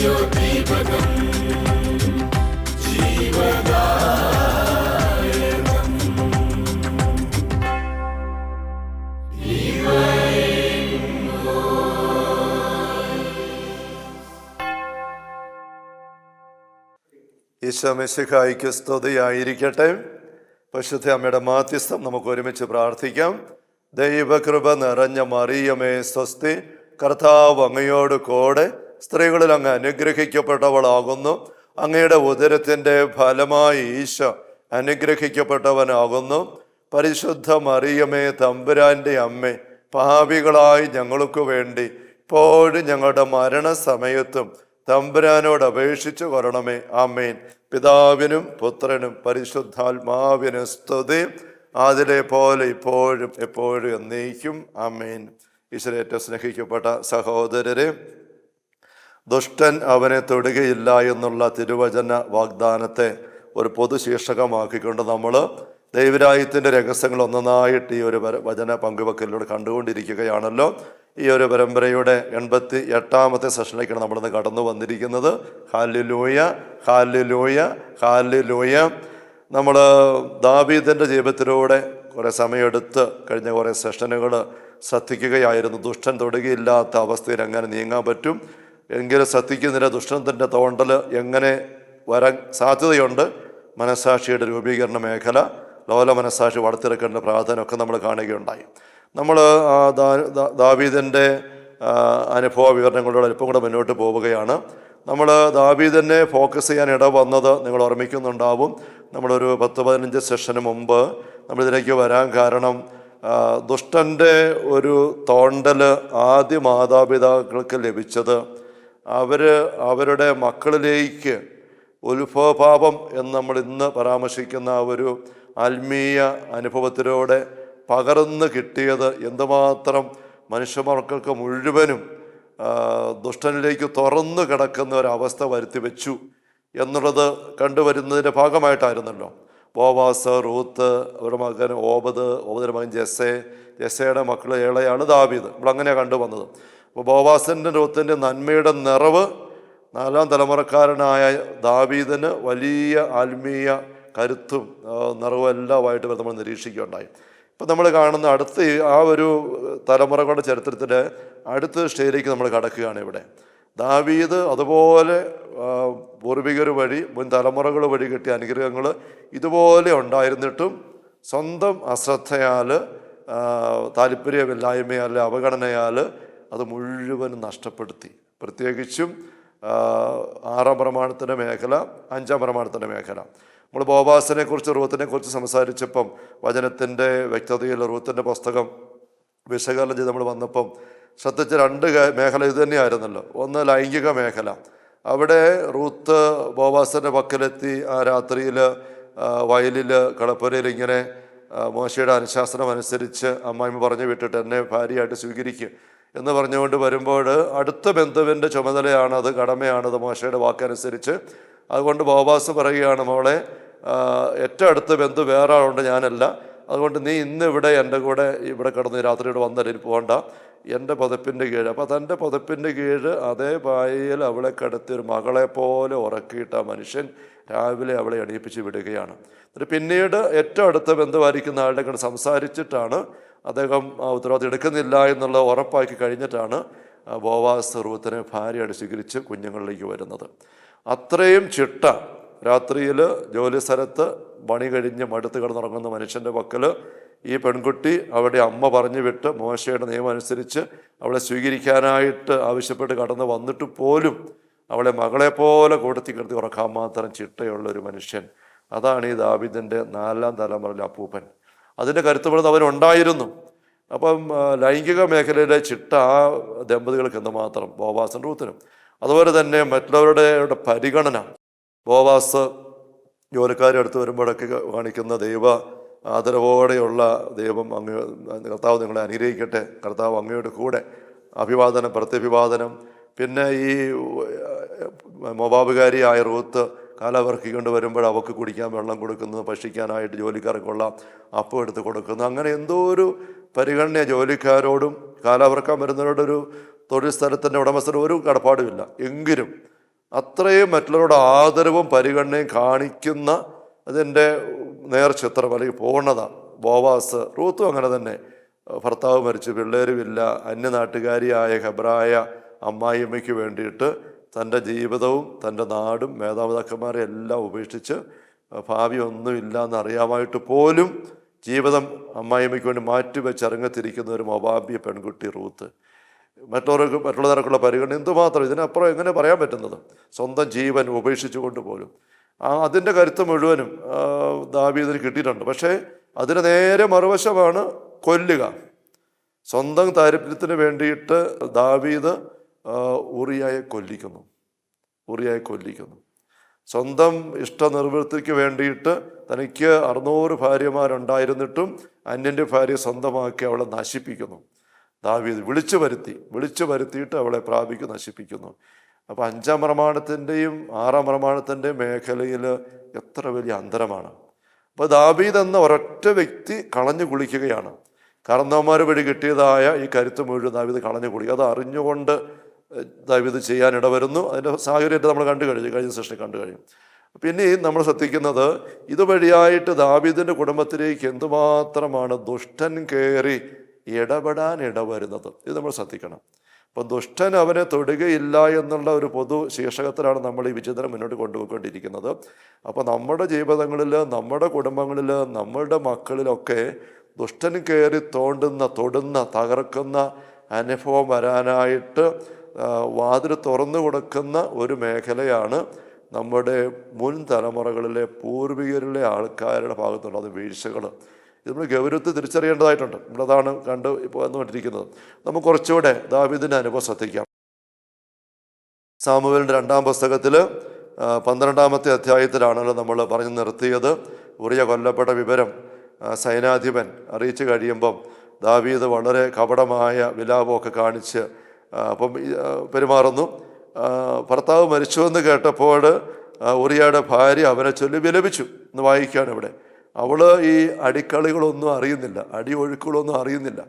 ഈശോ മിശിഹായ്ക്ക് സ്തുതിയായിരിക്കട്ടെ. പരിശുദ്ധ അമ്മയുടെ മാധ്യസ്ഥം നമുക്ക് ഒരുമിച്ച് പ്രാർത്ഥിക്കാം. ദൈവകൃപ നിറഞ്ഞ മറിയമേ സ്വസ്തി, കർത്താവ് അങ്ങയോട് കൂടെ സ്ത്രീകളിൽ അങ്ങ് അനുഗ്രഹിക്കപ്പെട്ടവളാകുന്നു. അങ്ങയുടെ ഉദരത്തിൻ്റെ ഫലമായി ഈശോ അനുഗ്രഹിക്കപ്പെട്ടവനാകുന്നു. പരിശുദ്ധ മറിയമേ തമ്പുരാൻ്റെ അമ്മേ, പാപികളായി ഞങ്ങൾക്ക് വേണ്ടി ഇപ്പോഴും ഞങ്ങളുടെ മരണസമയത്തും തമ്പുരാനോട് അപേക്ഷിച്ചു കൊള്ളണമേ. ആമേൻ. പിതാവിനും പുത്രനും പരിശുദ്ധാത്മാവിനും സ്തുതി, അതിലെ പോലെ ഇപ്പോഴും എപ്പോഴും എന്നേക്കും. ആമേൻ. ഈശ്വരേറ്റവും സ്നേഹിക്കപ്പെട്ട സഹോദരരെ, ദുഷ്ടൻ അവനെ തൊടുകയില്ല എന്നുള്ള തിരുവചന വാഗ്ദാനത്തെ ഒരു പൊതു ശീർഷകമാക്കിക്കൊണ്ട് നമ്മൾ ദൈവരാജ്യത്തിൻ്റെ രഹസ്യങ്ങൾ ഒന്നൊന്നായിട്ട് ഈ ഒരു വചന പങ്കുവെക്കലിലൂടെ കണ്ടുകൊണ്ടിരിക്കുകയാണല്ലോ. ഈ ഒരു പരമ്പരയുടെ 88ാമത്തെ സെഷനിലേക്കാണ് നമ്മളിന്ന് കടന്നു വന്നിരിക്കുന്നത്. Hallelujah, hallelujah, hallelujah. നമ്മൾ ദാവീദിൻ്റെ ജീവിതത്തിലൂടെ കുറേ സമയമെടുത്ത് കഴിഞ്ഞ കുറേ സെഷനുകൾ ശ്രദ്ധിക്കുകയായിരുന്നു. ദുഷ്ടൻ തൊടുകയില്ലാത്ത അവസ്ഥയിൽ എങ്ങനെ നീങ്ങാൻ പറ്റും, എങ്കിലും ശ്രദ്ധിക്കുന്നില്ല ദുഷ്ടൻ്റെ തോണ്ടൽ എങ്ങനെ വരാൻ സാധ്യതയുണ്ട്, മനസ്സാക്ഷിയുടെ രൂപീകരണ മേഖല, ലോല മനസ്സാക്ഷി വളർത്തിയെടുക്കേണ്ട പ്രാധാന്യമൊക്കെ നമ്മൾ കാണുകയുണ്ടായി. നമ്മൾ ദാവീദിൻ്റെ അനുഭവ വിവരണങ്ങളോട് അല്പം കൂടെ മുന്നോട്ട് പോവുകയാണ്. നമ്മൾ ദാവീദിനെ ഫോക്കസ് ചെയ്യാൻ ഇടവന്നത് നിങ്ങൾ ഓർമ്മിക്കുന്നുണ്ടാവും. നമ്മളൊരു 10-15 സെഷന് മുമ്പ് നമ്മളിതിലേക്ക് വരാൻ കാരണം ദുഷ്ടൻ്റെ ഒരു തോണ്ടൽ ആദ്യ മാതാപിതാക്കൾക്ക് ലഭിച്ചത് അവരുടെ മക്കളിലേക്ക് ഉത്ഭവപാപം എന്ന് നമ്മൾ ഇന്ന് പരാമർശിക്കുന്ന ഒരു ആത്മീയ അനുഭവത്തിലൂടെ പകർന്ന് കിട്ടിയത് എന്തുമാത്രം മനുഷ്യമക്കൾക്ക് മുഴുവനും ദുഷ്ടനിലേക്ക് തുറന്നു കിടക്കുന്ന ഒരവസ്ഥ വരുത്തി വെച്ചു എന്നുള്ളത് കണ്ടുവരുന്നതിൻ്റെ ഭാഗമായിട്ടായിരുന്നല്ലോ. ബോവാസ്, റൂത്ത്, അവരുടെ മകൻ ഓബദിൻ്റെ മകൻ ജെസ്സയുടെ മക്കൾ ഏളയാണ് ദാവീദ്. നമ്മളങ്ങനെയാണ് കണ്ടുവന്നത്. അപ്പോൾ ബോവാസിൻ്റെ റൂത്തിൻ്റെ നന്മയുടെ നിറവ് 4ാം തലമുറക്കാരനായ ദാവീദിന് വലിയ ആത്മീയ കരുത്തും നിറവും എല്ലാമായിട്ട് നമ്മൾ നിരീക്ഷിക്കുകയുണ്ടായി. ഇപ്പം നമ്മൾ കാണുന്ന അടുത്ത ആ ഒരു തലമുറകളുടെ ചരിത്രത്തിൻ്റെ അടുത്ത സ്റ്റേജിലേക്ക് നമ്മൾ കടക്കുകയാണ്. ഇവിടെ ദാവീദ് അതുപോലെ പൂർവികർ വഴി മുൻ തലമുറകൾ വഴി കിട്ടിയ അനുഗ്രഹങ്ങൾ ഇതുപോലെ ഉണ്ടായിരുന്നിട്ടും സ്വന്തം അശ്രദ്ധയാൽ, താല്പര്യമില്ലായ്മയാൽ, അവഗണനയാൽ അത് മുഴുവനും നഷ്ടപ്പെടുത്തി. പ്രത്യേകിച്ചും 6ാം പ്രമാണത്തിൻ്റെ മേഖല, 5ാം പ്രമാണത്തിൻ്റെ മേഖല. നമ്മൾ ബോവാസിനെ കുറിച്ച്, റൂത്തിനെ കുറിച്ച് സംസാരിച്ചപ്പം വചനത്തിൻ്റെ വ്യക്തതയിൽ റൂത്തിൻ്റെ പുസ്തകം വിശകലനം ചെയ്ത് നമ്മൾ വന്നപ്പം ശ്രദ്ധിച്ച 2 മേഖല ഇത് തന്നെയായിരുന്നല്ലോ. ഒന്ന് ലൈംഗിക മേഖല. അവിടെ റൂത്ത് ബോവാസിൻ്റെ പക്കലെത്തി ആ രാത്രിയിൽ വയലിൽ കളപ്പുരയിൽ ഇങ്ങനെ മോശയുടെ അനുശാസനം അനുസരിച്ച് അമ്മായിമ്മ പറഞ്ഞു വിട്ടിട്ട് എന്നെ ഭാര്യയായിട്ട് സ്വീകരിക്കുക എന്ന് പറഞ്ഞുകൊണ്ട് വരുമ്പോൾ അടുത്ത ബന്ധുവിൻ്റെ ചുമതലയാണത്, കടമയാണത് മോശയുടെ വാക്കനുസരിച്ച്. അതുകൊണ്ട് ബോവാസ് പറയുകയാണ്, മോളെ ഏറ്റവും അടുത്ത ബന്ധു വേറെ ആളുണ്ട്, ഞാനല്ല. അതുകൊണ്ട് നീ ഇന്ന് ഇവിടെ എൻ്റെ കൂടെ ഇവിടെ കിടന്ന് രാത്രിയോട് വന്നതിന് പോകണ്ട, എൻ്റെ പുതപ്പിൻ്റെ കീഴ്. അപ്പോൾ തൻ്റെ പുതപ്പിൻ്റെ കീഴ് അതേ പായയിൽ അവളെ കിടത്തി ഒരു മകളെ പോലെ ഉറക്കിയിട്ട് ആ മനുഷ്യൻ രാവിലെ അവളെ എണീപ്പിച്ച് വിടുകയാണ്. എന്നിട്ട് പിന്നീട് ഏറ്റവും അടുത്ത ബന്ധുവായിരിക്കുന്ന ആളുടെ കൂടെ സംസാരിച്ചിട്ടാണ് അദ്ദേഹം ഉത്തരവാദിത്തം എടുക്കുന്നില്ല എന്നുള്ള ഉറപ്പാക്കി കഴിഞ്ഞിട്ടാണ് ബോവാസ് റൂത്തിനെ ഭാര്യയായിട്ട് സ്വീകരിച്ച് കുഞ്ഞുങ്ങളിലേക്ക് വരുന്നത്. അത്രയും ചിട്ട. രാത്രിയിൽ ജോലി സ്ഥലത്ത് പണി കഴിഞ്ഞ് മടുത്ത് കിടന്നുറങ്ങുന്ന മനുഷ്യൻ്റെ പക്കൽ ഈ പെൺകുട്ടി അവിടെ അമ്മ പറഞ്ഞു വിട്ട് മോശയുടെ നിയമം അനുസരിച്ച് അവളെ സ്വീകരിക്കാനായിട്ട് ആവശ്യപ്പെട്ട് കടന്ന് വന്നിട്ട് പോലും അവളെ മകളെ പോലെ കൊടുത്തി കിടത്തി ഉറക്കാൻ മാത്രം ചിട്ടയുള്ളൊരു മനുഷ്യൻ. അതാണ് ഈ ദാവീദിൻ്റെ 4ാം തലമുറയിലെ അപ്പൂപ്പൻ. അതിൻ്റെ കരുത്തുപെടുന്ന അവനുണ്ടായിരുന്നു. അപ്പം ലൈംഗിക മേഖലയിലെ ചിട്ട ആ ദമ്പതികൾക്ക് എന്തുമാത്രം, ബോവാസും റൂത്തിനും. അതുപോലെ തന്നെ മറ്റുള്ളവരുടെ പരിഗണന. ബോവാസ് ജോലിക്കാരെ അടുത്ത് വരുമ്പോഴൊക്കെ കാണിക്കുന്ന ദൈവ ആദരവോടെയുള്ള ദൈവം അങ്ങ്, കർത്താവ് നിങ്ങളെ അനുഗ്രഹിക്കട്ടെ, കർത്താവ് അങ്ങയുടെ കൂടെ, അഭിവാദനം, പ്രത്യഭിവാദനം. പിന്നെ ഈ മോവാബുകാരിയായ റൂത്ത് കാലവർക്കിക്കൊണ്ട് വരുമ്പോൾ അവൾക്ക് കുടിക്കാൻ വെള്ളം കൊടുക്കുന്നത്, ഭക്ഷിക്കാനായിട്ട് ജോലിക്കാർക്കുള്ള അപ്പം എടുത്ത് കൊടുക്കുന്നു. അങ്ങനെ എന്തോ ഒരു പരിഗണന ജോലിക്കാരോടും കാലവർക്കാൻ വരുന്നവരോടൊരു തൊഴിൽ സ്ഥലത്തിൻ്റെ ഉടമസ്ഥന് ഒരു കടപ്പാടുമില്ല. എങ്കിലും അത്രയും മറ്റുള്ളവരുടെ ആദരവും പരിഗണനയും കാണിക്കുന്ന അതിൻ്റെ നേർചിത്രം അല്ലെങ്കിൽ പൂർണ്ണത ബോവാസ്. റൂത്തും അങ്ങനെ തന്നെ. ഭർത്താവ് മരിച്ചു, പിള്ളേരുമില്ല, അന്യനാട്ടുകാരിയായ ഹെബ്രായ അമ്മായിയമ്മയ്ക്ക് വേണ്ടിയിട്ട് തൻ്റെ ജീവിതവും തൻ്റെ നാടും മാതാപിതാക്കന്മാരെ എല്ലാം ഉപേക്ഷിച്ച് ഭാവി ഒന്നുമില്ല എന്നറിയാമായിട്ട് പോലും ജീവിതം അമ്മായിയമ്മയ്ക്ക് വേണ്ടി മാറ്റിവെച്ച് ഇറങ്ങത്തിരിക്കുന്ന ഒരു മൊബാബിയ പെൺകുട്ടി റൂത്ത്. മറ്റുള്ള തരക്കുള്ള പരിഗണന എന്തുമാത്രം, ഇതിനപ്പുറം എങ്ങനെ പറയാൻ പറ്റുന്നത്? സ്വന്തം ജീവൻ ഉപേക്ഷിച്ചുകൊണ്ട് പോലും അതിൻ്റെ കരുത്ത് മുഴുവനും ദാവീദിന് കിട്ടിയിട്ടുണ്ട്. പക്ഷേ അതിന് നേരെ മറുവശമാണ് കൊല്ലുക. സ്വന്തം താല്പര്യത്തിന് വേണ്ടിയിട്ട് ദാവീദ് ഊറിയായെ കൊല്ലിക്കുന്നു. സ്വന്തം ഇഷ്ടനിർവൃത്തിക്ക് വേണ്ടിയിട്ട് തനിക്ക് 600 ഭാര്യമാരുണ്ടായിരുന്നിട്ടും അന്യൻ്റെ ഭാര്യ സ്വന്തമാക്കി അവളെ നശിപ്പിക്കുന്നു. ദാവീദ് വിളിച്ചു വരുത്തിയിട്ട് അവളെ നശിപ്പിക്കുന്നു. അപ്പോൾ 5-ാം പ്രമാണത്തിൻ്റെയും 6-ാം പ്രമാണത്തിൻ്റെയും മേഖലയിൽ എത്ര വലിയ അന്തരമാണ്. അപ്പോൾ ദാവീദ് എന്ന ഒരൊറ്റ വ്യക്തി കളഞ്ഞു കുളിക്കുകയാണ്. കാരണവന്മാർ വഴി കിട്ടിയതായ ഈ കരുത്ത് മുഴുവൻ ദാവീദ് കളഞ്ഞു കുളിക്കുക. അത് അറിഞ്ഞുകൊണ്ട് ദാവീദ് ചെയ്യാനിട വരുന്നു. അതിൻ്റെ സാഹചര്യമായിട്ട് നമ്മൾ കഴിഞ്ഞ സെഷനിൽ കണ്ടു കഴിഞ്ഞു. പിന്നെ നമ്മൾ ശ്രദ്ധിക്കുന്നത് ഇതുവഴിയായിട്ട് ദാവീദിൻ്റെ കുടുംബത്തിലേക്ക് എന്തുമാത്രമാണ് ദുഷ്ടൻ കയറി ഇടപെടാൻ ഇടവരുന്നത്. ഇത് നമ്മൾ ശ്രദ്ധിക്കണം. അപ്പം ദുഷ്ടൻ അവനെ തൊടുകയില്ല എന്നുള്ള ഒരു പൊതു ശീർഷകത്തിലാണ് നമ്മൾ ഈ വിചിന്തനം മുന്നോട്ട് കൊണ്ടുപോയിക്കൊണ്ടിരിക്കുന്നത്. അപ്പോൾ നമ്മുടെ ജീവിതങ്ങളിൽ, നമ്മുടെ കുടുംബങ്ങളിൽ, നമ്മളുടെ മക്കളിലൊക്കെ ദുഷ്ടൻ കയറി തൊടുന്ന തകർക്കുന്ന അനുഭവം വരാനായിട്ട് വാതിൽ തുറന്നു കൊടുക്കുന്ന ഒരു മേഖലയാണ് നമ്മുടെ മുൻ തലമുറകളിലെ പൂർവികരിലെ ആൾക്കാരുടെ ഭാഗത്തുള്ള അത് വീഴ്ചകൾ. ഇത് നമ്മൾ ഗൗരവത്തിൽ തിരിച്ചറിയേണ്ടതായിട്ടുണ്ട്. നമ്മളതാണ് കണ്ട് ഇപ്പോൾ വന്നുകൊണ്ടിരിക്കുന്നത്. നമുക്ക് കുറച്ചുകൂടെ ദാവീദിൻ്റെ അനുഭവം ശ്രദ്ധിക്കാം. സാമുവേലിൻ്റെ 2-ാം പുസ്തകത്തിൽ 12-ാമത്തെ അധ്യായത്തിലാണല്ലോ നമ്മൾ പറഞ്ഞു നിർത്തിയത്. ഉറിയ കൊല്ലപ്പെട്ട വിവരം സൈനാധിപൻ അറിയിച്ചു കഴിയുമ്പം ദാവീദ് വളരെ കപടമായ വിലാപമൊക്കെ കാണിച്ച് പെരുമാറുന്നു. ഭർത്താവ് മരിച്ചുവെന്ന് കേട്ടപ്പോൾ ഉറിയയുടെ ഭാര്യ അവനെ ചൊല്ലി വിലപിച്ചു എന്ന് വായിക്കുകയാണ് ഇവിടെ. അവൾ ഈ അടിക്കളികളൊന്നും അറിയുന്നില്ല, ഒഴുക്കുകളൊന്നും അറിയുന്നില്ല.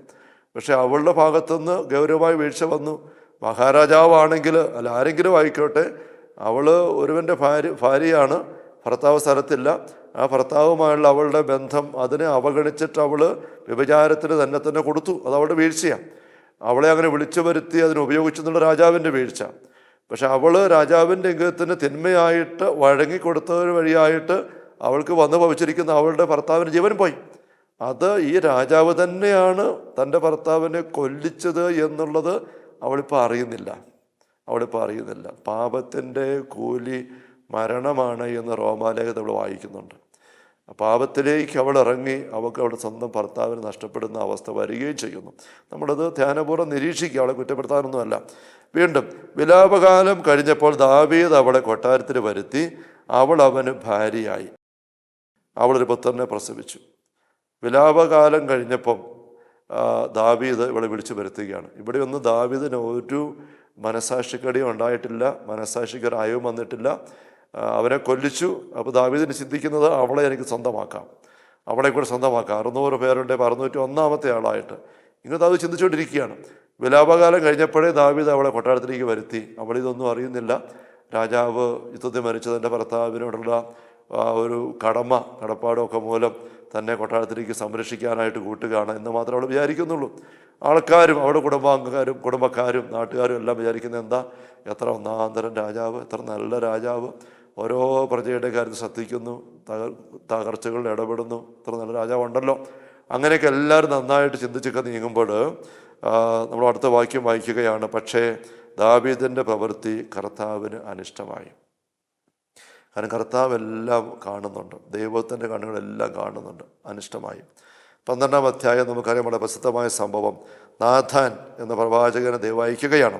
പക്ഷെ അവളുടെ ഭാഗത്തുനിന്ന് ഗൗരവമായ വീഴ്ച വന്നു. മഹാരാജാവാണെങ്കിൽ അല്ല ആരെങ്കിലും ആയിക്കോട്ടെ, അവൾ ഒരുവൻ്റെ ഭാര്യയാണ്, ഭർത്താവ് സ്ഥലത്തില്ല. ആ ഭർത്താവുമായുള്ള അവളുടെ ബന്ധം അതിനെ അവഗണിച്ചിട്ട് അവൾ വ്യഭിചാരത്തിന് തന്നെ കൊടുത്തു. അത് അവളുടെ വീഴ്ചയാണ്. അവളെ അങ്ങനെ വിളിച്ചു വരുത്തി അതിന് ഉപയോഗിച്ചെന്നുള്ള രാജാവിൻ്റെ വീഴ്ച. പക്ഷെ അവൾ രാജാവിൻ്റെ ഇംഗത്തിന് തിന്മയായിട്ട് വഴങ്ങിക്കൊടുത്തത് വഴിയായിട്ട് അവൾക്ക് വന്നു ഭവിച്ചിരിക്കുന്ന അവളുടെ ഭർത്താവിന് ജീവൻ പോയി. അത് ഈ രാജാവ് തന്നെയാണ് തൻ്റെ ഭർത്താവിനെ കൊല്ലിച്ചത് എന്നുള്ളത് അവളിപ്പോൾ അറിയുന്നില്ല. പാപത്തിൻ്റെ കൂലി മരണമാണ് എന്ന് റോമാലേഖത്തിൽ അവൾ വായിക്കുന്നുണ്ട്. പാപത്തിലേക്ക് അവൾ ഇറങ്ങി അവൾക്ക് അവളുടെ സ്വന്തം ഭർത്താവിന് നഷ്ടപ്പെടുന്ന അവസ്ഥ വരികയും ചെയ്യുന്നു. നമ്മളത് ധ്യാനപൂർവ്വം നിരീക്ഷിക്കുക, അവളെ കുറ്റപ്പെടുത്താനൊന്നുമല്ല. വീണ്ടും വിലാപകാലം കഴിഞ്ഞപ്പോൾ ദാവീദ് അവളെ കൊട്ടാരത്തിൽ വരുത്തി. അവൾ അവന് ഭാര്യയായി. അവളൊരു പുത്രനെ പ്രസവിച്ചു. വിലാപകാലം കഴിഞ്ഞപ്പം ദാവീദ് ഇവളെ വിളിച്ചു വരുത്തുകയാണ്. ഇവിടെയൊന്നും ദാവീദിന് ഒരു മനസാക്ഷിക്കടിയും ഉണ്ടായിട്ടില്ല, മനസാക്ഷിക്കൊരു അയവും വന്നിട്ടില്ല. അവനെ കൊല്ലിച്ചു. അപ്പോൾ ദാവീദിന് ചിന്തിക്കുന്നത് അവളെ എനിക്ക് സ്വന്തമാക്കാം, അവളെ കൂടെ സ്വന്തമാക്കാം. 600 പേരുണ്ട്, 601-ാമത്തെ ആളായിട്ട് ഇങ്ങനെ ദാവീദ് ചിന്തിച്ചുകൊണ്ടിരിക്കുകയാണ്. വിലാപകാലം കഴിഞ്ഞപ്പോഴേ ദാവീദ് അവളെ കൊട്ടാരത്തിലേക്ക് വരുത്തി. അവളിതൊന്നും അറിയുന്നില്ല. രാജാവ് യുദ്ധത്തിൽ മരിച്ചതിൻ്റെ ഭർത്താവിനോടുള്ള ഒരു കടപ്പാടൊക്കെ മൂലം തന്നെ കൊട്ടാരത്തിലേക്ക് സംരക്ഷിക്കാനായിട്ട് കൂട്ടുകയാണ് എന്ന് മാത്രമേ അവൾ വിചാരിക്കുന്നുള്ളൂ. ആൾക്കാരും അവളുടെ കുടുംബക്കാരും നാട്ടുകാരും എല്ലാം വിചാരിക്കുന്നത് എന്താ, എത്ര ഒന്നാന്തരം രാജാവ്, എത്ര നല്ല രാജാവ്, ഓരോ പ്രജയുടെ കാര്യത്തിൽ ശ്രദ്ധിക്കുന്നു, തകർച്ചകളിൽ ഇടപെടുന്നു, എത്ര നല്ല രാജാവുണ്ടല്ലോ. അങ്ങനെയൊക്കെ എല്ലാവരും നന്നായിട്ട് ചിന്തിച്ചൊക്കെ നീങ്ങുമ്പോൾ നമ്മൾ അടുത്ത വാക്യം വായിക്കുകയാണ്. പക്ഷേ ദാവീദിൻ്റെ പ്രവൃത്തി കർത്താവിന് അനിഷ്ടമായി. കാരണം കർത്താവ് എല്ലാം കാണുന്നുണ്ട്, ദൈവത്തിൻ്റെ കണ്ണുകളെല്ലാം കാണുന്നുണ്ട്. അനിഷ്ടമായി. 12-ാം അധ്യായം നമുക്കറിയാം, വളരെ പ്രസിദ്ധമായ സംഭവം. നാഥാൻ എന്ന പ്രവാചകനെ ദൈവം അയക്കുകയാണ്.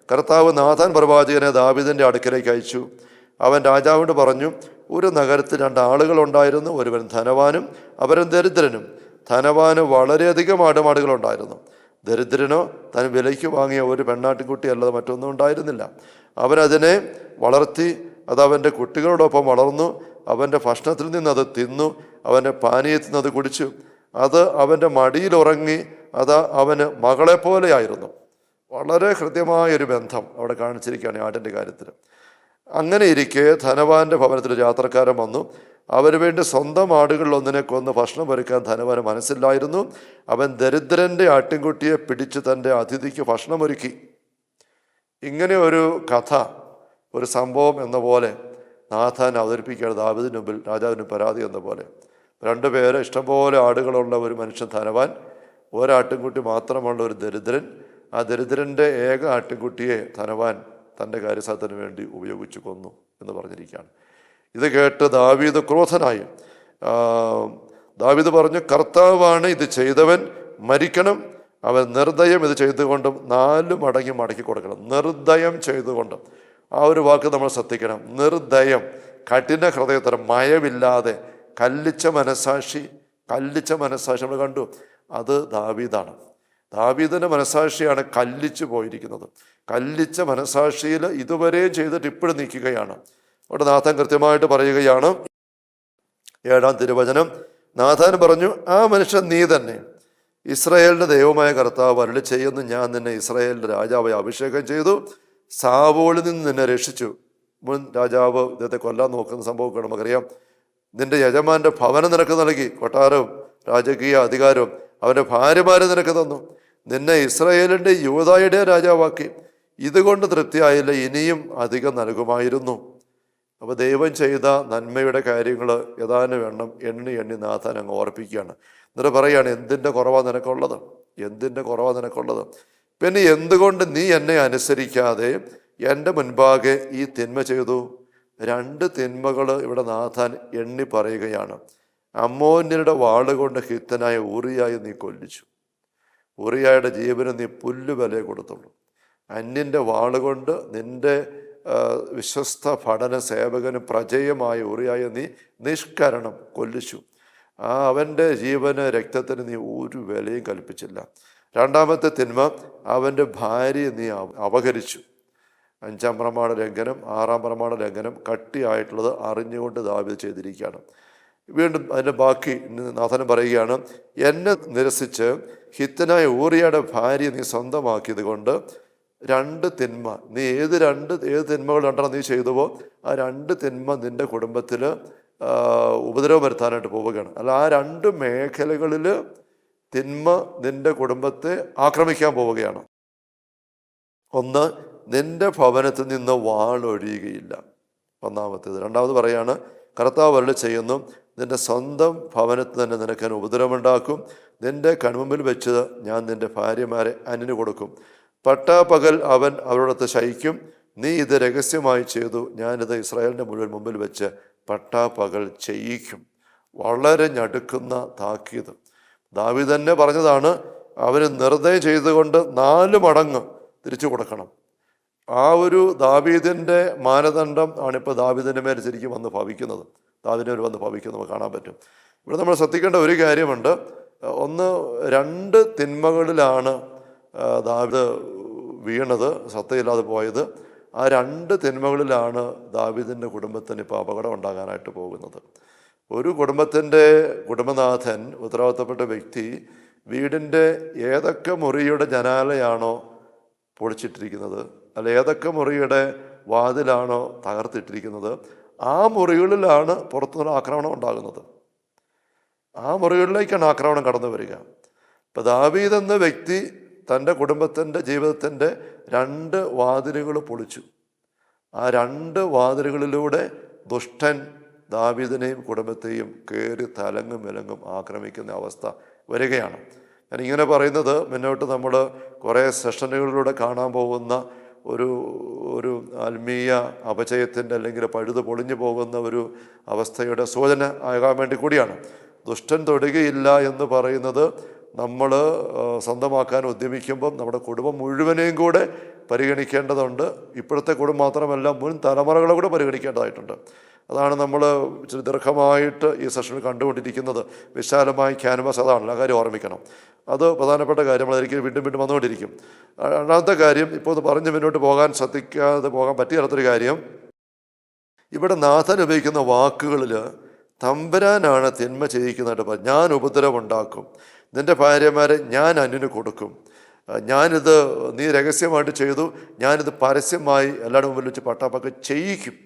കർത്താവ് നാഥാൻ പ്രവാചകനെ ദാവീദിൻ്റെ അടുക്കലേക്ക് അയച്ചു. അവൻ രാജാവിനോട് പറഞ്ഞു, ഒരു നഗരത്തിൽ 2 ആളുകളുണ്ടായിരുന്നു. ഒരുവൻ ധനവാനും അവൻ ദരിദ്രനും. ധനവാന് വളരെയധികം ആടുമാടുകളുണ്ടായിരുന്നു. ദരിദ്രനോ താൻ വിലയ്ക്ക് വാങ്ങിയ ഒരു പെണ്ണാട്ടിൻകുട്ടി അല്ലാതെ മറ്റൊന്നും ഉണ്ടായിരുന്നില്ല. അവൻ അതിനെ വളർത്തി, അത് അവൻ്റെ കുട്ടികളോടൊപ്പം വളർന്നു. അവൻ്റെ ഭക്ഷണത്തിൽ നിന്ന് അത് തിന്നു, അവൻ്റെ പാനീയത്തിൽ നിന്ന് അത് കുടിച്ചു. അത് അവൻ്റെ മടിയിലുറങ്ങി. അത് അവന് മകളെപ്പോലെയായിരുന്നു. വളരെ ഹൃദ്യമായൊരു ബന്ധം അവിടെ കാണിച്ചിരിക്കുകയാണ് ആടിൻ്റെ കാര്യത്തിൽ. അങ്ങനെ ഇരിക്കെ ധനവാന്റെ ഭവനത്തിൽ യാത്രക്കാരൻ വന്നു. അവന് വേണ്ടി സ്വന്തം ആടുകളിൽ ഒന്നിനെ കൊന്ന് ഭക്ഷണം ഒരുക്കാൻ ധനവാന് മനസ്സില്ലായിരുന്നു. അവൻ ദരിദ്രൻ്റെ ആട്ടിൻകുട്ടിയെ പിടിച്ച് തൻ്റെ അതിഥിക്ക് ഭക്ഷണമൊരുക്കി. ഇങ്ങനെ ഒരു കഥ, ഒരു സംഭവം എന്ന പോലെ നാഥാൻ അവതരിപ്പിക്കുകയാണ് ദാവീദിന് മുമ്പിൽ രാജാവിന് പരാതി എന്ന പോലെ. രണ്ടുപേര്, ഇഷ്ടംപോലെ ആടുകളുള്ള ഒരു മനുഷ്യൻ ധനവാൻ, ഒരാട്ടിൻകുട്ടി മാത്രമുള്ള ഒരു ദരിദ്രൻ. ആ ദരിദ്രൻ്റെ ഏക ആട്ടിൻകുട്ടിയെ ധനവാൻ തൻ്റെ കാര്യസാധനത്തിന് വേണ്ടി ഉപയോഗിച്ച് കൊന്നു എന്ന് പറഞ്ഞിരിക്കുകയാണ്. ഇത് കേട്ട് ദാവീദ് ക്രോധനായി. ദാവീദ് പറഞ്ഞു, കർത്താവാണ് ഇത് ചെയ്തവൻ, മരിക്കണം. അവൻ നിർദ്ദയം ഇത് ചെയ്തുകൊണ്ടും 4 മടങ്ങി മടക്കി കൊടുക്കണം. നിർദ്ദയം ചെയ്തുകൊണ്ടും, ആ ഒരു വാക്ക് നമ്മൾ ശ്രദ്ധിക്കണം. നിർദ്ദയം, കഠിന ഹൃദയത്തരം, മയമില്ലാതെ, കല്ലിച്ച മനസാക്ഷി നമ്മൾ കണ്ടു. അത് ദാവീദാണ്. ദാവീദിൻ്റെ മനസാക്ഷിയാണ് കല്ലിച്ചു പോയിരിക്കുന്നത്. കല്ലിച്ച മനസാക്ഷിയിൽ ഇതുവരെയും ചെയ്തിട്ട് ഇപ്പോഴും നിൽക്കുകയാണ്. അവിടെ നാഥാൻ കൃത്യമായിട്ട് പറയുകയാണ്, 7-ാം തിരുവചനം. നാഥാൻ പറഞ്ഞു, ആ മനുഷ്യൻ നീ തന്നെ, ഇസ്രായേലിൻ്റെ ദൈവമായ കർത്താവ് അരുളി ചെയ്യുന്നു, ഞാൻ നിന്നെ ഇസ്രായേലിൻ്റെ രാജാവായി അഭിഷേകം ചെയ്തു, സാവോളിൽ നിന്ന് നിന്നെ രക്ഷിച്ചു. മുൻ രാജാവ് ഇദ്ദേഹത്തെ കൊല്ലാൻ നോക്കുന്ന സംഭവം നമുക്കറിയാം. നിന്റെ യജമാൻ്റെ ഭവനം നിനക്ക് നൽകി, കൊട്ടാരവും രാജകീയ അധികാരവും അവൻ്റെ ഭാര്യമാരെ നിനക്ക് തന്നു. നിന്നെ ഇസ്രായേലിൻ്റെ യൂദായുടെ രാജാവാക്കി. ഇതുകൊണ്ട് തൃപ്തിയായില്ല, ഇനിയും അധികം നൽകുമായിരുന്നു. അപ്പോൾ ദൈവം ചെയ്ത നന്മയുടെ കാര്യങ്ങൾ ഏതാനും എണ്ണം എണ്ണി നാഥാൻ അങ്ങ് ഓർപ്പിക്കുകയാണ്. എന്നിട്ട് പറയുകയാണ്, എന്തിൻ്റെ കുറവാണ് നിനക്കുള്ളത്? പിന്നെ എന്തുകൊണ്ട് നീ എന്നെ അനുസരിക്കാതെ എൻ്റെ മുൻപാകെ ഈ തിന്മ ചെയ്തു? 2 തിന്മകൾ ഇവിടെ നാഥാൻ എണ്ണി പറയുകയാണ്. അമ്മോന്യരുടെ വാളുകൊണ്ട് ഹിത്തനായ ഊറിയായി നീ കൊല്ലിച്ചു. ഊറിയായുടെ ജീവന് നീ പുല്ലുവില കൊടുത്തുള്ളൂ. അന്യൻ്റെ വാളുകൊണ്ട് നിന്റെ വിശ്വസ്ത പഠന സേവകനും പ്രജയമായ ഊറിയായ നീ നിഷ്കരണം കൊല്ലിച്ചു. അവൻ്റെ ജീവന് രക്തത്തിന് നീ ഒരു വിലയും കൽപ്പിച്ചില്ല. 2-ാമത്തെ തിന്മ, അവൻ്റെ ഭാര്യയെ നീ അപഹരിച്ചു. 5-ാം പ്രമാണ ലംഘനം, 6-ാം പ്രമാണ ലംഘനം കട്ടിയായിട്ടുള്ളത് അറിഞ്ഞുകൊണ്ട് ദാവീദ് ചെയ്തിരിക്കുകയാണ്. വീണ്ടും അതിൻ്റെ ബാക്കി നാഥൻ പറയുകയാണ്, എന്നെ നിരസിച്ച് ഹിത്തനായ ഊറിയയുടെ ഭാര്യ നീ സ്വന്തമാക്കിയത് കൊണ്ട് 2 തിന്മ, നീ ഏത് തിന്മകൾ 2 നീ ചെയ്തുവോ ആ 2 തിന്മ നിൻ്റെ കുടുംബത്തിൽ ഉപദ്രവം വരുത്താനായിട്ട് പോവുകയാണ്. അല്ല, ആ 2 മേഖലകളിൽ തിന്മ നിൻ്റെ കുടുംബത്തെ ആക്രമിക്കാൻ പോവുകയാണ്. ഒന്ന്, നിൻ്റെ ഭവനത്തിൽ നിന്ന് വാളൊഴിയുകയില്ല, 1-ാമത്തേത്. 2-ാമത് പറയാണ്, കർത്താവ് അരുളി ചെയ്യുന്നു, നിൻ്റെ സ്വന്തം ഭവനത്തിൽ തന്നെ നിനക്ക് ഞാൻ ഉപദ്രവമുണ്ടാക്കും. നിൻ്റെ കൺമുമ്പിൽ വെച്ച് ഞാൻ നിൻ്റെ ഭാര്യമാരെ അന്യന് കൊടുക്കും. പട്ടാപ്പകൽ അവൻ അവരോടൊത്ത് ശയിക്കും. നീ ഇത് രഹസ്യമായി ചെയ്തു, ഞാനിത് ഇസ്രായേലിൻ്റെ മുഴുവൻ മുമ്പിൽ വെച്ച് പട്ടാപ്പകൽ ചെയ്യിക്കും. വളരെ ഞടുക്കുന്ന താക്കീത്. ദാവീദ് തന്നെ പറഞ്ഞതാണ്, അവന് നിർദ്ദയം ചെയ്തുകൊണ്ട് 4 മടങ്ങ് തിരിച്ചു കൊടുക്കണം. ആ ഒരു ദാവീദിൻ്റെ മാനദണ്ഡം ആണിപ്പോൾ ദാവീദിൻ്റെ മേൽ ശരിക്കും വന്ന് ഭവിക്കുന്നത്. ദാവീദിന് വന്ന് ഭവിക്കുന്നത് നമുക്ക് കാണാൻ പറ്റും. ഇവിടെ നമ്മൾ ശ്രദ്ധിക്കേണ്ട ഒരു കാര്യമുണ്ട്. ഒന്ന്, 2 തിന്മകളിലാണ് ദാവീദ് വീണത്, ശ്രദ്ധയില്ലാതെ പോയത്. ആ 2 തിന്മകളിലാണ് ദാവീദിൻ്റെ കുടുംബത്തിന് ഇപ്പോൾ അപകടം ഉണ്ടാകാനായിട്ട് പോകുന്നത്. ഒരു കുടുംബനാഥൻ, ഉത്തരവാദിത്തപ്പെട്ട വ്യക്തി, വീടിൻ്റെ ഏതൊക്കെ മുറിയുടെ ജനാലയാണോ പൊളിച്ചിട്ടിരിക്കുന്നത്, അല്ല ഏതൊക്കെ മുറിയുടെ വാതിലാണോ തകർത്തിട്ടിരിക്കുന്നത്, ആ മുറികളിലാണ് പുറത്തുനിന്ന് ആക്രമണം ഉണ്ടാകുന്നത്. ആ മുറികളിലേക്കാണ് ആക്രമണം കടന്നു വരിക. ഇപ്പം ദാവീദ് എന്ന വ്യക്തി തൻ്റെ കുടുംബത്തിൻ്റെ ജീവിതത്തിൻ്റെ 2 വാതിലുകൾ പൊളിച്ചു. ആ 2 വാതിലുകളിലൂടെ ദുഷ്ടൻ ദാവീദിനെയും കുടുംബത്തെയും കയറി തലങ്ങും വിലങ്ങും ആക്രമിക്കുന്ന അവസ്ഥ വരികയാണ്. ഞാനിങ്ങനെ പറയുന്നത്, മുന്നോട്ട് നമ്മൾ കുറേ സെഷനുകളിലൂടെ കാണാൻ പോകുന്ന ഒരു ആത്മീയ അപചയത്തിൻ്റെ അല്ലെങ്കിൽ പഴുത് പൊളിഞ്ഞു പോകുന്ന ഒരു അവസ്ഥയുടെ സൂചന ആകാൻ വേണ്ടി കൂടിയാണ്. ദുഷ്ടൻ തൊടുകയില്ല എന്ന് പറയുന്നത് നമ്മൾ സ്വന്തമാക്കാൻ ഉദ്യമിക്കുമ്പം നമ്മുടെ കുടുംബം മുഴുവനെയും കൂടെ പരിഗണിക്കേണ്ടതുണ്ട്. ഇപ്പോഴത്തെ കുടുംബം മാത്രമല്ല, മുൻ തലമുറകളെ കൂടെ പരിഗണിക്കേണ്ടതായിട്ടുണ്ട്. അതാണ് നമ്മൾ ഇച്ചിരി ദീർഘമായിട്ട് ഈ സെഷനിൽ കണ്ടുകൊണ്ടിരിക്കുന്നത്. വിശാലമായ ക്യാൻവാസ് അതാണല്ലോ, ആ കാര്യം ഓർമ്മിക്കണം. അത് പ്രധാനപ്പെട്ട കാര്യം. നമ്മളായിരിക്കും വീണ്ടും വന്നുകൊണ്ടിരിക്കും. 2-ാമത്തെ കാര്യം, ഇപ്പോൾ പറഞ്ഞ് മുന്നോട്ട് ശ്രദ്ധിക്കാതെ പോകാൻ പറ്റിയാത്തൊരു കാര്യം, ഇവിടെ നാഥൻ ഉപയോഗിക്കുന്ന വാക്കുകളിൽ തമ്പുരാനാണ് തിന്മ ചെയ്യിക്കുന്നതായിട്ട് പറഞ്ഞു. ഞാൻ ഉപദ്രവം ഉണ്ടാക്കും, നിൻ്റെ ഭാര്യമാരെ ഞാൻ അന്യന് കൊടുക്കും, ഞാനിത് നീ രഹസ്യമായിട്ട് ചെയ്തു, ഞാനിത് പരസ്യമായി എല്ലാവരുടെ മുമ്പിൽ വെച്ച് പട്ടാപ്പക്കെ ചെയ്യിക്കും.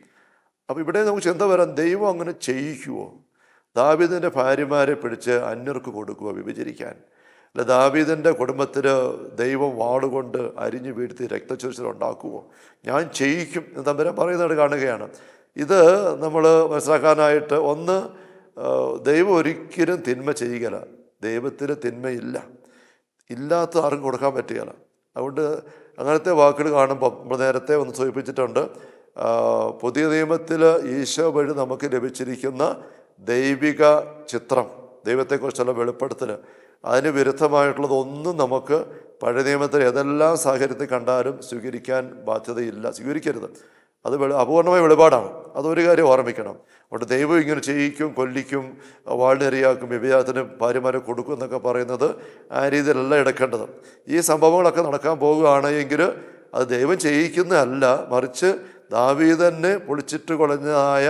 അപ്പോൾ ഇവിടെ നമുക്ക് ചിന്ത വരാം, ദൈവം അങ്ങനെ ചെയ്യിക്കുമോ? ദാവീദിൻ്റെ ഭാര്യമാരെ പിടിച്ച് അന്യർക്ക് കൊടുക്കുക വിഭജിക്കാൻ? അല്ല, ദാവീദിൻ്റെ കുടുംബത്തിൽ ദൈവം വാളുകൊണ്ട് അരിഞ്ഞു വീഴ്ത്തി രക്തച്ചൊരിച്ചിൽ ഉണ്ടാക്കുമോ? ഞാൻ ചെയ്യിക്കും എന്ന് തമ്പുരാൻ പറയുന്നത് കാണുകയാണ്. ഇത് നമ്മൾ മനസ്സിലാക്കാനായിട്ട്, ഒന്ന്, ദൈവം ഒരിക്കലും തിന്മ ചെയ്യുകയില്ല. ദൈവത്തിന് തിന്മയില്ല, ഇല്ലാത്ത ആർക്കും കൊടുക്കാൻ പറ്റുകയില്ല. അതുകൊണ്ട് അങ്ങനത്തെ വാക്കുകൾ കാണുമ്പം നമ്മൾ നേരത്തെ ഒന്ന് സൂചിപ്പിച്ചിട്ടുണ്ട്, പുതിയ നിയമത്തിൽ ഈശോ വഴി നമുക്ക് ലഭിച്ചിരിക്കുന്ന ദൈവിക ചിത്രം, ദൈവത്തെക്കുറിച്ചുള്ള വെളിപ്പെടുത്തൽ, അതിന് വിരുദ്ധമായിട്ടുള്ളതൊന്നും നമുക്ക് പഴയ നിയമത്തിൽ ഏതെല്ലാം സാഹചര്യത്തിൽ കണ്ടാലും സ്വീകരിക്കാൻ ബാധ്യതയില്ല, സ്വീകരിക്കരുത്. അത് അപൂർണമായ വെളിപാടാണ്. അതൊരു കാര്യം ഓർമ്മിക്കണം. അതുകൊണ്ട് ദൈവം ഇങ്ങനെ ചെയ്യിക്കും, കൊല്ലിക്കും, വാളിനെറിയാക്കും, വ്യഭിചാരത്തിന് ഭാര്യമാരെ കൊടുക്കും എന്നൊക്കെ പറയുന്നത് ആ രീതിയിലല്ല എടുക്കേണ്ടത്. ഈ സംഭവങ്ങളൊക്കെ നടക്കാൻ പോകുകയാണെങ്കിൽ അത് ദൈവം ചെയ്യിക്കുന്നതല്ല, മറിച്ച് ദാവീദനെ പൊളിച്ചിട്ട് കുളഞ്ഞതായ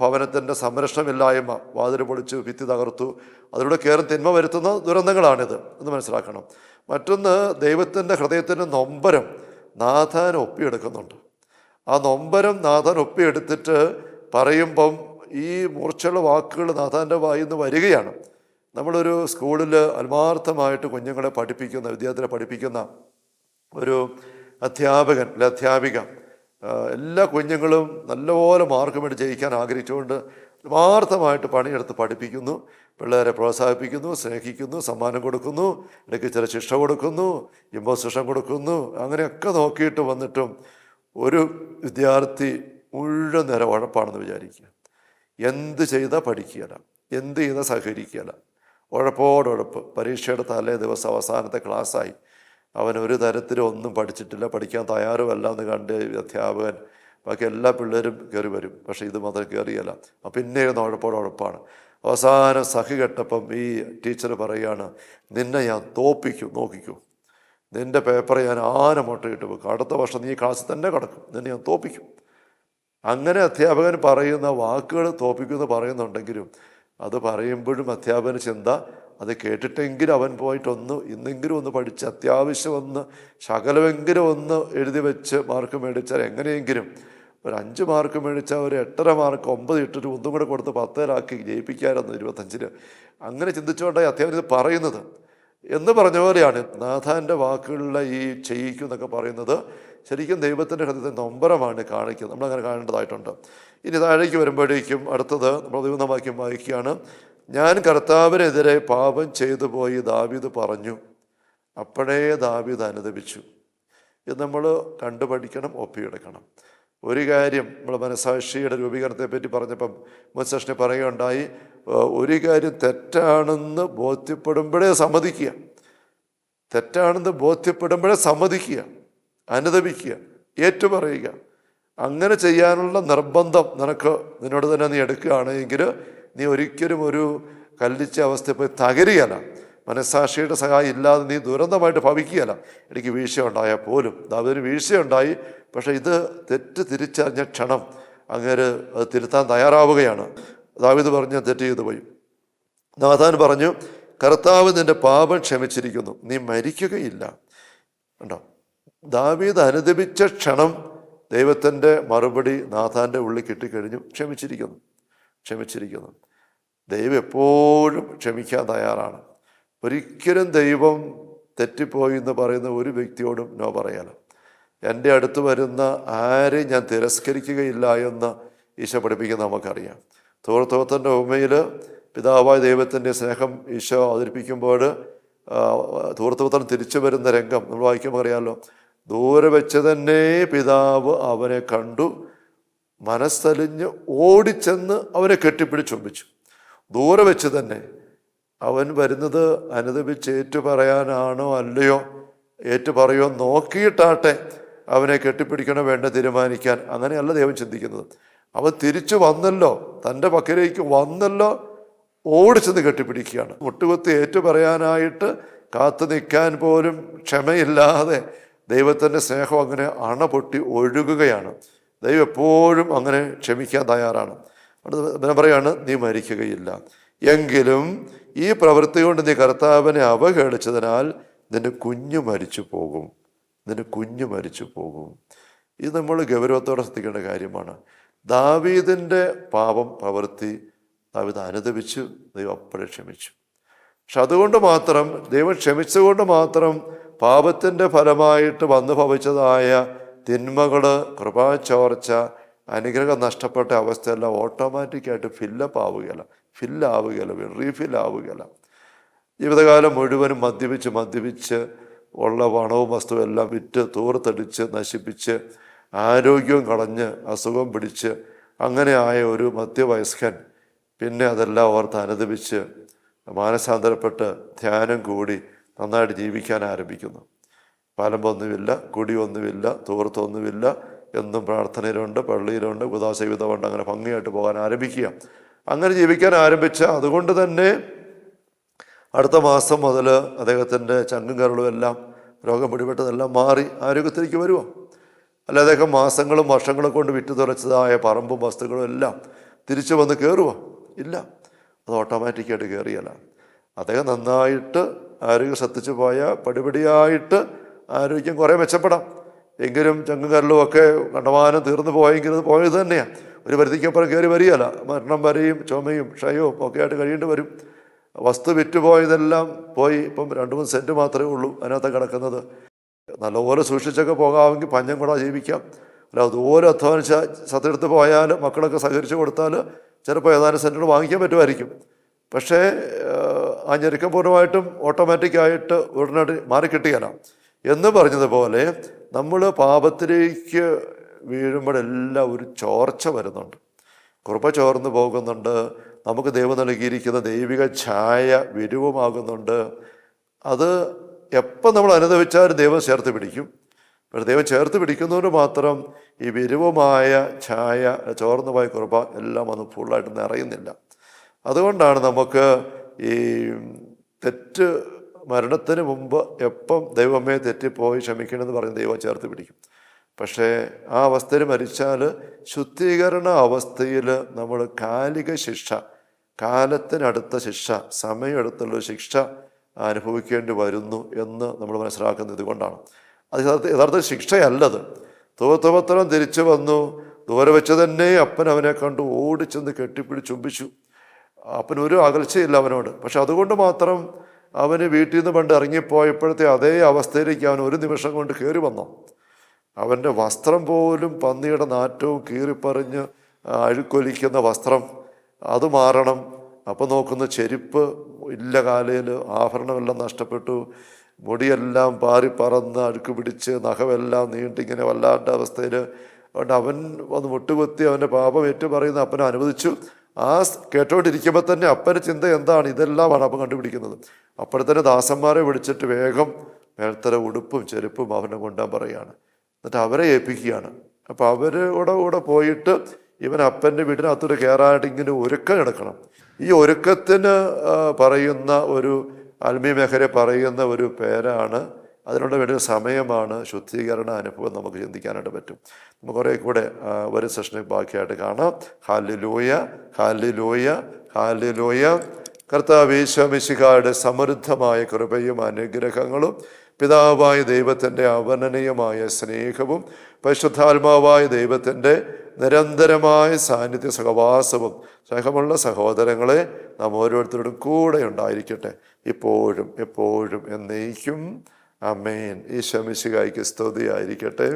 ഭവനത്തിൻ്റെ സംരക്ഷണമില്ലായ്മ, വാതിൽ പൊളിച്ചു, ഭിത്തി തകർത്തു, അതിലൂടെ കയറി തിന്മ വരുത്തുന്ന ദുരന്തങ്ങളാണിത് എന്ന് മനസ്സിലാക്കണം. മറ്റൊന്ന്, ദൈവത്തിൻ്റെ ഹൃദയത്തിൻ്റെ നൊമ്പരം നാഥാൻ ഒപ്പിയെടുക്കുന്നുണ്ട്. ആ നൊമ്പരം നാഥാൻ ഒപ്പിയെടുത്തിട്ട് പറയുമ്പം ഈ മൂർച്ചയുള്ള വാക്കുകൾ നാഥാൻ്റെ വായിൽ നിന്ന് വരികയാണ്. നമ്മളൊരു സ്കൂളിൽ ആത്മാർത്ഥമായിട്ട് കുഞ്ഞുങ്ങളെ പഠിപ്പിക്കുന്ന, വിദ്യാർത്ഥികളെ പഠിപ്പിക്കുന്ന ഒരു അധ്യാപകൻ അല്ലെ അധ്യാപിക എല്ലാ കുഞ്ഞുങ്ങളും നല്ലപോലെ മാർക്ക് വേണ്ടി ജയിക്കാൻ ആഗ്രഹിച്ചുകൊണ്ട് ആത്മാർത്ഥമായിട്ട് പണിയെടുത്ത് പഠിപ്പിക്കുന്നു, പിള്ളേരെ പ്രോത്സാഹിപ്പിക്കുന്നു, സ്നേഹിക്കുന്നു, സമ്മാനം കൊടുക്കുന്നു, ഇടയ്ക്ക് ചില ശിക്ഷ കൊടുക്കുന്നു, ഇമ്പോസിഷൻ കൊടുക്കുന്നു. അങ്ങനെയൊക്കെ നോക്കിയിട്ട് വന്നിട്ടും ഒരു വിദ്യാർത്ഥി മുഴുവൻ നേരം ഉഴപ്പാണെന്ന് വിചാരിക്കുക. എന്ത് ചെയ്താൽ പഠിക്കുകയില്ല, എന്ത് ചെയ്താൽ സഹകരിക്കുകയില്ല, ഉഴപ്പോടുഴപ്പ്. പരീക്ഷയുടെ തലേ ദിവസം അവസാനത്തെ ക്ലാസ്സായി, അവൻ ഒരു തരത്തിലും ഒന്നും പഠിച്ചിട്ടില്ല, പഠിക്കാൻ തയ്യാറുമല്ല എന്ന് കണ്ട് അധ്യാപകൻ ബാക്കി എല്ലാ പിള്ളേരും കയറി വരും, പക്ഷേ ഇത് മാത്രം കയറിയല്ല. പിന്നെ ഇരുന്ന് ഉഴപ്പോടുഴപ്പാണ്. അവസാനം സഹി കെട്ടപ്പം ഈ ടീച്ചർ പറയുകയാണ്, നിന്നെ ഞാൻ തോപ്പിക്കും, നോക്കിക്കൂ, നിൻ്റെ പേപ്പർ ഞാൻ ആന മുട്ടയിട്ട് വെക്കും, അടുത്ത വർഷം നീ ക്ലാസ്സിൽ തന്നെ കിടക്കും, നിന്നെ ഞാൻ തോപ്പിക്കും. അങ്ങനെ അധ്യാപകൻ പറയുന്ന വാക്കുകൾ തോപ്പിക്കുമെന്ന് പറയുന്നുണ്ടെങ്കിലും അത് പറയുമ്പോഴും അധ്യാപകന് ചിന്ത, അത് കേട്ടിട്ടെങ്കിലും അവൻ പോയിട്ടൊന്ന് ഇന്നെങ്കിലും ഒന്ന് പഠിച്ച് അത്യാവശ്യം ഒന്ന് ശകലമെങ്കിലും ഒന്ന് എഴുതി വെച്ച് മാർക്ക് മേടിച്ചാൽ, എങ്ങനെയെങ്കിലും ഒരു 5 മാർക്ക് മേടിച്ചാൽ ഒരു 8.5 മാർക്ക് 9 ഇട്ടിട്ട് ഒന്നും കൂടെ കൊടുത്ത് 10 ജയിപ്പിക്കാമായിരുന്നു 25. അങ്ങനെ ചിന്തിച്ചുകൊണ്ടായി അധ്യാപകൻ ഇത് പറയുന്നത്. എന്ന് പറഞ്ഞ പോലെയാണ് നാഥാൻ്റെ വാക്കുകളിലെ ഈ ചെയ്യിക്കും എന്നൊക്കെ പറയുന്നത് ശരിക്കും ദൈവത്തിൻ്റെ ഹൃദയത്തെ നൊമ്പരമാണ് കാണിക്കുന്നത്. നമ്മളങ്ങനെ കാണേണ്ടതായിട്ടുണ്ട്. ഇനി താഴേക്ക് വരുമ്പോഴേക്കും അടുത്തത് നമ്മൾ ദൈവവാക്യം വായിക്കുകയാണ്. ഞാൻ കർത്താവിനെതിരെ പാപം ചെയ്തു പോയി ദാവീദ് പറഞ്ഞു, അപ്പോഴേ ദാവീദ് അനുദപിച്ചു. ഇത് നമ്മൾ കണ്ടുപഠിക്കണം, ഒപ്പിയെടുക്കണം. ഒരു കാര്യം നമ്മൾ മനസാക്ഷിയുടെ രൂപീകരണത്തെപ്പറ്റി പറഞ്ഞപ്പം മുൻസെഷനെ പറയുകയുണ്ടായി, ഒരു കാര്യം തെറ്റാണെന്ന് ബോധ്യപ്പെടുമ്പോഴേ സമ്മതിക്കുക, തെറ്റാണെന്ന് ബോധ്യപ്പെടുമ്പോഴേ സമ്മതിക്കുക, അനുദപിക്കുക, ഏറ്റുപറയുക. അങ്ങനെ ചെയ്യാനുള്ള നിർബന്ധം നിന്നോട് തന്നെ നീ എടുക്കുകയാണെങ്കിൽ നീ ഒരിക്കലും ഒരു കല്ലിച്ച അവസ്ഥയിൽ പോയി തകരുകയല്ല. മനസ്സാക്ഷിയുടെ സഹായം ഇല്ലാതെ നീ ദുരന്തമായിട്ട് ഭവിക്കുകയല്ല. എനിക്ക് വീഴ്ചയുണ്ടായാൽ പോലും, ദാവീദിന് വീഴ്ചയുണ്ടായി, പക്ഷേ ഇത് തെറ്റ് തിരിച്ചറിഞ്ഞ ക്ഷണം അങ്ങേര് അത് തിരുത്താൻ തയ്യാറാവുകയാണ്. ദാവീദ് പറഞ്ഞ് തെറ്റ് ചെയ്തു പോയി. നാഥാൻ പറഞ്ഞു, കർത്താവ് നിൻ്റെ പാപം ക്ഷമിച്ചിരിക്കുന്നു, നീ മരിക്കുകയില്ല. കണ്ടോ, ദാവീദ് അനുദപിച്ച ക്ഷണം ദൈവത്തിൻ്റെ മറുപടി നാഥാൻ്റെ ഉള്ളിൽ കിട്ടിക്കഴിഞ്ഞു, ക്ഷമിച്ചിരിക്കുന്നു. ദൈവം എപ്പോഴും ക്ഷമിക്കാൻ തയ്യാറാണ്. ഒരിക്കലും ദൈവം തെറ്റിപ്പോയി എന്ന് പറയുന്ന ഒരു വ്യക്തിയോടും നോ പറയാലോ. എൻ്റെ അടുത്ത് വരുന്ന ആരെയും ഞാൻ തിരസ്കരിക്കുകയില്ല എന്ന് ഈശോ പഠിപ്പിക്കുന്ന നമുക്കറിയാം. ധൂർത്തത്തിൻ്റെ ഉപമയിൽ പിതാവായ ദൈവത്തിൻ്റെ സ്നേഹം ഈശോ അവതരിപ്പിക്കുമ്പോൾ ധൂർത്തപുത്രൻ തിരിച്ചു വരുന്ന രംഗം നമ്മൾ വായിക്കുമ്പോൾ അറിയാമല്ലോ. ദൂരെ വെച്ച് തന്നെ പിതാവ് അവനെ കണ്ടു, മനസ്സലിഞ്ഞ് ഓടിച്ചെന്ന് അവനെ കെട്ടിപ്പിടിച്ച് ചുംബിച്ചു. ദൂരെ വെച്ച് തന്നെ. അവൻ വരുന്നത് അനുദപിച്ച് ഏറ്റു പറയാനാണോ അല്ലയോ, ഏറ്റു പറയുമോ നോക്കിയിട്ടാട്ടെ അവനെ കെട്ടിപ്പിടിക്കണോ വേണ്ട തീരുമാനിക്കാൻ. അങ്ങനെയല്ല ദൈവം ചിന്തിക്കുന്നത്. അവൻ തിരിച്ചു വന്നല്ലോ, തൻ്റെ പക്കലേക്ക് വന്നല്ലോ, ഓടിച്ചെന്ന് കെട്ടിപ്പിടിക്കുകയാണ്. മുട്ടുകുത്തി ഏറ്റു പറയാനായിട്ട് കാത്തു നിൽക്കാൻ പോലും ക്ഷമയില്ലാതെ ദൈവത്തിൻ്റെ സ്നേഹം അങ്ങനെ അണ പൊട്ടി ഒഴുകുകയാണ്. ദൈവം എപ്പോഴും അങ്ങനെ ക്ഷമിക്കാൻ തയ്യാറാണ്. ഞാൻ പറയാണ്, നീ മരിക്കുകയില്ല. എങ്കിലും ഈ പ്രവൃത്തി കൊണ്ട് നീ കർത്താവിനെ അവഹേളിച്ചതിനാൽ നിന്റെ കുഞ്ഞ് മരിച്ചു പോകും, നിന്റെ കുഞ്ഞ് മരിച്ചു പോകും. ഇത് നമ്മൾ ഗൗരവത്തോടെ ശ്രദ്ധിക്കേണ്ട കാര്യമാണ്. ദാവീദിൻ്റെ പാപം പ്രവൃത്തി ദാവീദ് അനുദപിച്ചു, ദൈവം അപ്പോഴേ ക്ഷമിച്ചു. പക്ഷെ അതുകൊണ്ട് മാത്രം, ദൈവം ക്ഷമിച്ചുകൊണ്ട് മാത്രം പാപത്തിൻ്റെ ഫലമായിട്ട് വന്നു ഭവിച്ചതായ തിന്മകൾ, കൃപാചോർച്ച, അനുഗ്രഹം നഷ്ടപ്പെട്ട അവസ്ഥയെല്ലാം ഓട്ടോമാറ്റിക്കായിട്ട് ഫില്ലാവുകയില്ല, റീഫില്ലാവുകയില്ല. ജീവിതകാലം മുഴുവനും മദ്യപിച്ച് ഉള്ള പണവും വസ്തുവും എല്ലാം വിറ്റ് തൂർത്തടിച്ച് നശിപ്പിച്ച് ആരോഗ്യവും കളഞ്ഞ് അസുഖം പിടിച്ച് അങ്ങനെ ആയ ഒരു മധ്യവയസ്കൻ പിന്നെ അതെല്ലാം ഓർത്ത് അനുദപിച്ച് മാനസാന്തരപ്പെട്ട് ധ്യാനം കൂടി നന്നായിട്ട് ജീവിക്കാൻ ആരംഭിക്കുന്നു. പാലമ്പൊന്നുമില്ല, കുടിയൊന്നുമില്ല, തൂർത്തൊന്നുമില്ല, എന്നും പ്രാർത്ഥനയിലുണ്ട്, പള്ളിയിലുണ്ട്, കുദാസവിധമുണ്ട്, അങ്ങനെ ഭംഗിയായിട്ട് പോകാൻ ആരംഭിക്കുക. അങ്ങനെ ജീവിക്കാൻ ആരംഭിച്ച അതുകൊണ്ട് തന്നെ അടുത്ത മാസം മുതൽ അദ്ദേഹത്തിൻ്റെ ചങ്കും കരളും എല്ലാം രോഗം പിടിപെട്ടതെല്ലാം മാറി ആരോഗ്യത്തിലേക്ക് വരുമോ? അല്ല അദ്ദേഹം മാസങ്ങളും വർഷങ്ങളും കൊണ്ട് വിറ്റു തുറച്ചതായ പറമ്പും വസ്തുക്കളും എല്ലാം തിരിച്ചു വന്ന് കയറുമോ? ഇല്ല, അത് ഓട്ടോമാറ്റിക്കായിട്ട് കയറിയല്ല. അദ്ദേഹം നന്നായിട്ട് ആരോഗ്യം ശ്രദ്ധിച്ചു പോയാൽ പടിപടിയായിട്ട് ആരോഗ്യം കുറേ മെച്ചപ്പെടാം. എങ്കിലും ചങ്കും കരളും ഒക്കെ കണ്ടമാനം തീർന്നു പോയെങ്കിലും പോയത് തന്നെയാണ്. ഒരു പരിധിക്കപ്പുറം കയറി വരികയല്ല. മരണം വരെയും ചുമയും ക്ഷയവും ഒക്കെ ആയിട്ട് കഴിയേണ്ടി വരും. വസ്തു വിറ്റുപോയതെല്ലാം പോയി. ഇപ്പം 2-3 സെൻറ്റ് മാത്രമേ ഉള്ളൂ അതിനകത്ത് കിടക്കുന്നത്. നല്ലപോലെ സൂക്ഷിച്ചൊക്കെ പോകാമെങ്കിൽ പഞ്ഞം കൂടെ ജീവിക്കാം. അല്ല അതുപോലെ അധ്വാനിച്ച സത്തെടുത്ത് പോയാൽ മക്കളൊക്കെ സഹകരിച്ച് കൊടുത്താൽ ചിലപ്പോൾ ഏതാനും സെൻറ്റുകൾ വാങ്ങിക്കാൻ പറ്റുമായിരിക്കും. പക്ഷേ ആ ഞെരുക്കം പൂർണ്ണമായിട്ടും ഓട്ടോമാറ്റിക്കായിട്ട് ഉടനടി മാറിക്കിട്ടുകയില്ല. എന്ന് പറഞ്ഞതുപോലെ നമ്മൾ പാപത്തിലേക്ക് വീഴുമ്പോഴെല്ലാം ഒരു ചോർച്ച വരുന്നുണ്ട്, കൃപ ചോർന്ന് പോകുന്നുണ്ട്. നമുക്ക് ദൈവം നൽകിയിരിക്കുന്ന ദൈവിക ഛായ വിരൂപമാകുന്നുണ്ട്. അത് എപ്പം നമ്മൾ അനുഭവിച്ചാലും ദൈവം ചേർത്ത് പിടിക്കും. പക്ഷേ ദൈവം ചേർത്ത് പിടിക്കുന്നതുകൊണ്ട് മാത്രം ഈ വിരൂപമായ ഛായ, ചോർന്നു പോയ കൃപ എല്ലാം ഒന്ന് ഫുള്ളായിട്ട് നിറയുന്നില്ല. അതുകൊണ്ടാണ് നമുക്ക് ഈ തെറ്റ് മരണത്തിന് മുമ്പ് എപ്പം ദൈവമേ തെറ്റിപ്പോയി ക്ഷമിക്കണമെന്ന് പറഞ്ഞ് ദൈവം ചേർത്ത് പിടിക്കും. പക്ഷേ ആ അവസ്ഥയിൽ മരിച്ചാൽ ശുദ്ധീകരണ അവസ്ഥയിൽ നമ്മൾ കാലിക ശിക്ഷ, കാലത്തിനടുത്ത ശിക്ഷ, സമയമെടുത്തുള്ള ശിക്ഷ അനുഭവിക്കേണ്ടി വരുന്നു എന്ന് നമ്മൾ മനസ്സിലാക്കുന്നത് കൊണ്ടാണ്. അത് യഥാർത്ഥ ശിക്ഷയല്ലത്. തൂത്തപത്രം തിരിച്ചു വന്നു. ദൂരെ വെച്ച് തന്നെ അപ്പൻ അവനെ കണ്ടു ഓടിച്ചെന്ന് കെട്ടിപ്പിടിച്ച് ചുംബിച്ചു. അപ്പനൊരു അകൽച്ചയില്ല അവനോട്. പക്ഷെ അതുകൊണ്ട് മാത്രം അവന് വീട്ടിൽ നിന്ന് പണ്ട് ഇറങ്ങിപ്പോയപ്പോഴത്തെ അതേ അവസ്ഥയിലേക്ക് അവൻ ഒരു നിമിഷം കൊണ്ട് കയറി വന്നു. അവൻ്റെ വസ്ത്രം പോലും പന്നിയുടെ നാറ്റവും കീറിപ്പറിഞ്ഞ് അഴുക്കൊലിക്കുന്ന വസ്ത്രം, അത് മാറണം. അപ്പം നോക്കുന്ന ചെരുപ്പ് ഇല്ല, കാലയിൽ ആഭരണമെല്ലാം നഷ്ടപ്പെട്ടു, മുടിയെല്ലാം പാറി പറന്ന് അഴുക്ക് പിടിച്ച് നഖമെല്ലാം നീണ്ടിങ്ങനെ വല്ലാണ്ട അവസ്ഥയിൽ. അതുകൊണ്ട് അവൻ വന്ന് മുട്ടുകുത്തി അവൻ്റെ പാപം ഏറ്റുപറയുന്ന അപ്പനെ അനുവദിച്ചു. ആ കേട്ടോണ്ടിരിക്കുമ്പോൾ തന്നെ അപ്പൻ്റെ ചിന്ത എന്താണ്? ഇതെല്ലാമാണ് അപ്പം കണ്ടുപിടിക്കുന്നത്. അപ്പോഴത്തന്നെ ദാസന്മാരെ വിളിച്ചിട്ട് വേഗം മേൽത്തര ഉടുപ്പും ചെരുപ്പും അവനെ കൊണ്ടുപോകാൻ പറയുകയാണ്. എന്നിട്ട് അവരെ ഏൽപ്പിക്കുകയാണ്. അപ്പോൾ അവരുടെ കൂടെ പോയിട്ട് ഇവൻ അപ്പൻ്റെ വീടിനകത്തോട്ട് കയറാനായിട്ട് ഇങ്ങനെ ഒരുക്കം എടുക്കണം. ഈ ഒരുക്കത്തിന് പറയുന്ന ഒരു ആത്മീയ മേഖലയെ പറയുന്ന ഒരു പേരാണ്, അതിനുള്ള വേണ്ട സമയമാണ് ശുദ്ധീകരണ അനുഭവം. നമുക്ക് ചിന്തിക്കാനായിട്ട് പറ്റും. നമുക്ക് കുറേ കൂടെ ഒരു സെഷന് ബാക്കിയായിട്ട് കാണാം. Hallelujah, hallelujah, hallelujah. കർത്താവ് യേശു മിശിഹായുടെ സമൃദ്ധമായ കൃപയും അനുഗ്രഹങ്ങളും പിതാവായ ദൈവത്തിൻ്റെ അവർണ്ണനീയമായ സ്നേഹവും പരിശുദ്ധാത്മാവായ ദൈവത്തിൻ്റെ നിരന്തരമായ സാന്നിധ്യ സഹവാസവും സ്നേഹമുള്ള സഹോദരങ്ങളെ നാം ഓരോരുത്തരോടും കൂടെ ഉണ്ടായിരിക്കട്ടെ, ഇപ്പോഴും എപ്പോഴും എന്നേക്കും. ആമേൻ. ഈശോ മിശിഹായ്ക്ക് സ്തുതിയായിരിക്കട്ടെ.